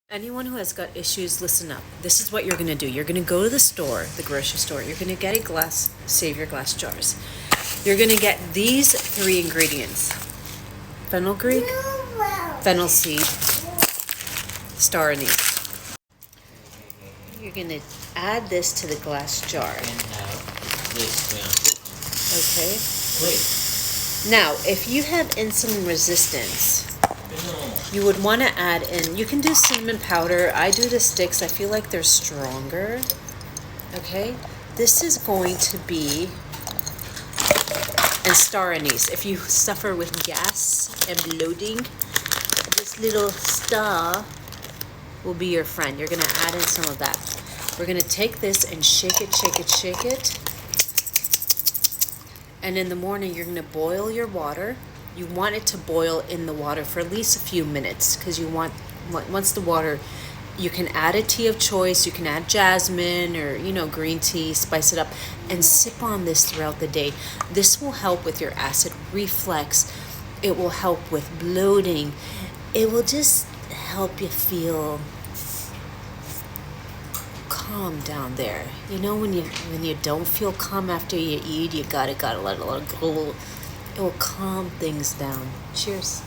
Anyone who has gut issues, listen up. This is what you're going to do. You're going to go to the store, the grocery store. You're going to get a glass, save your glass jars. You're going to get these 3 ingredients. Fenugreek, fennel seed, star anise. You're going to add this to the glass jar. Okay? Now, if you have insulin resistance, you would want to add in, you can do cinnamon powder. I do the sticks. I feel like they're stronger. Okay? This is going to be, and star anise. If you suffer with gas and bloating, this little star will be your friend. You're going to add in some of that. We're going to take this and shake it, shake it, shake it. And in the morning, you're going to boil your water. You want it to boil in the water for at least a few minutes, because you want, once the water, you can add a tea of choice. You can add jasmine or, green tea, spice it up, and sip on this throughout the day. This will help with your acid reflux. It will help with bloating. It will just help you feel calm down there. When you don't feel calm after you eat, you gotta let it go. It will calm things down. Cheers.